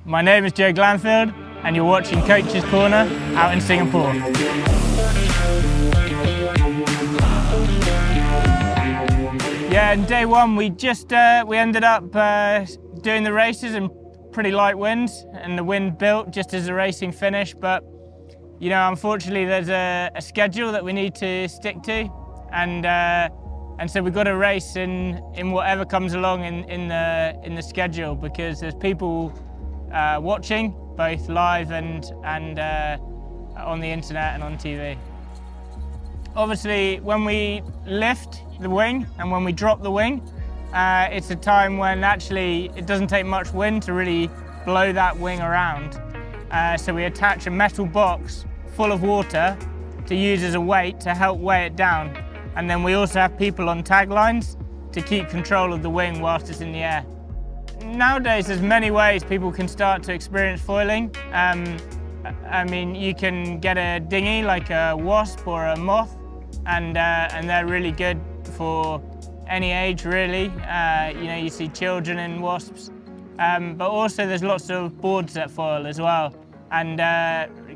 My name is Joe Glanfield and you're watching Coach's Corner out in Singapore. Yeah, in day one we ended up doing the races in pretty light winds, and the wind built just as the racing finished, but you know, unfortunately there's a schedule that we need to stick to, and so we've got to race in whatever comes along in the schedule, because there's people watching, both live and on the internet and on TV. Obviously, when we lift the wing and when we drop the wing, it's a time when actually it doesn't take much wind to really blow that wing around. So we attach a metal box full of water to use as a weight to help weigh it down. And then we also have people on taglines to keep control of the wing whilst it's in the air. Nowadays, there's many ways people can start to experience foiling. I mean, you can get a dinghy like a wasp or a moth, and they're really good for any age, really. You know, you see children in wasps, but also there's lots of boards that foil as well. And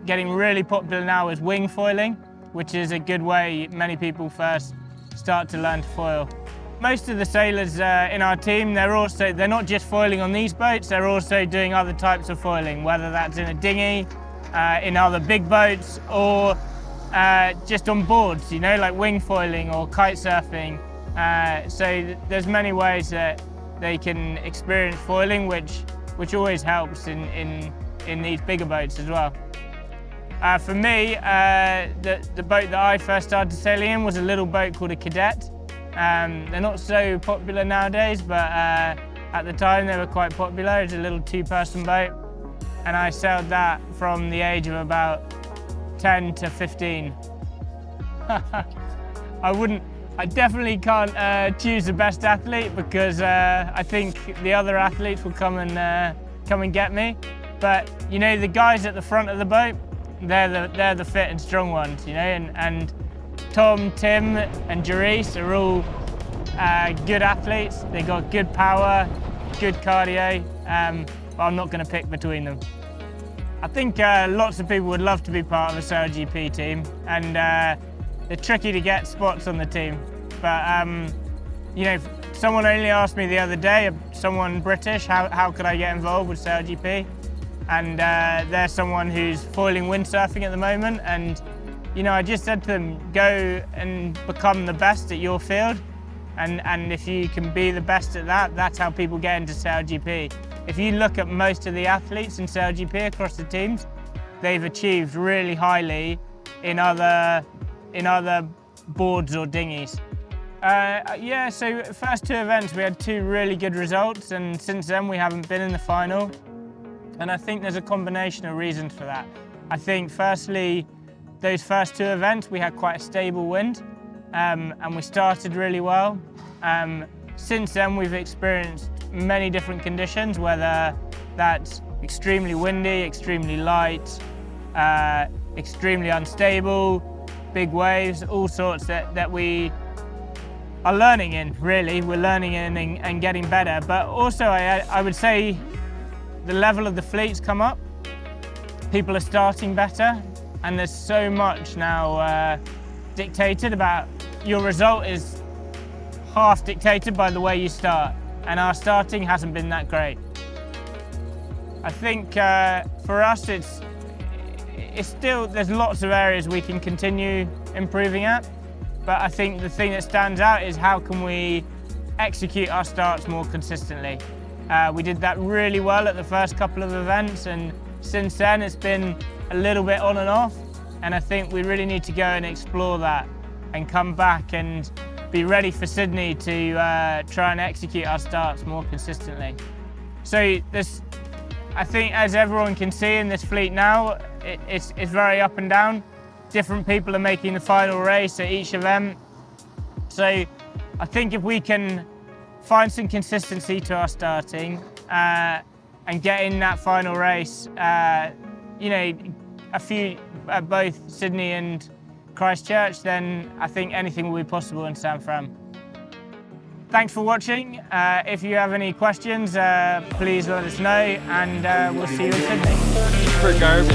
getting really popular now is wing foiling, which is a good way many people first start to learn to foil. Most of the sailors in our team, they're not just foiling on these boats, they're also doing other types of foiling, whether that's in a dinghy, in other big boats, or just on boards, you know, like wing foiling or kite surfing. So there's many ways that they can experience foiling, which always helps in these bigger boats as well. For me, the boat that I first started sailing in was a little boat called a cadet. They're not so popular nowadays, but at the time they were quite popular. It's a little two-person boat, and I sailed that from the age of about 10 to 15. I definitely can't choose the best athlete, because I think the other athletes will come and get me. But you know, the guys at the front of the boat, they're the fit and strong ones, you know, and Tom, Tim and Jerice are all good athletes. They got good power, good cardio, but I'm not going to pick between them. I think lots of people would love to be part of a SailGP team, and they're tricky to get spots on the team. But you know, someone only asked me the other day, someone British, how could I get involved with SailGP? And they're someone who's foiling windsurfing at the moment, and you know, I just said to them, go and become the best at your field, and if you can be the best at that, that's how people get into SailGP. If you look at most of the athletes in SailGP across the teams, they've achieved really highly in other boards or dinghies. Yeah, so first two events we had two really good results, and since then we haven't been in the final. And I think there's a combination of reasons for that. I think firstly, those first two events we had quite a stable wind, and we started really well. Since then we've experienced many different conditions, whether that's extremely windy, extremely light, extremely unstable, big waves, all sorts that we are learning in, really. We're learning in and getting better. But also I would say the level of the fleet's come up. People are starting better, and there's so much now dictated about your result is half dictated by the way you start, and our starting hasn't been that great. I think for us it's still, there's lots of areas we can continue improving at, but I think the thing that stands out is how can we execute our starts more consistently. We did that really well at the first couple of events, and since then it's been a little bit on and off, and I think we really need to go and explore that and come back and be ready for Sydney to try and execute our starts more consistently. So I think, as everyone can see in this fleet now, it's very up and down. Different people are making the final race at each event. So I think if we can find some consistency to our starting and get in that final race, you know, a few at both Sydney and Christchurch, then I think anything will be possible in San Fran. thanks for watching. If you have any questions, please let us know, and we'll see you in Sydney. For garbage,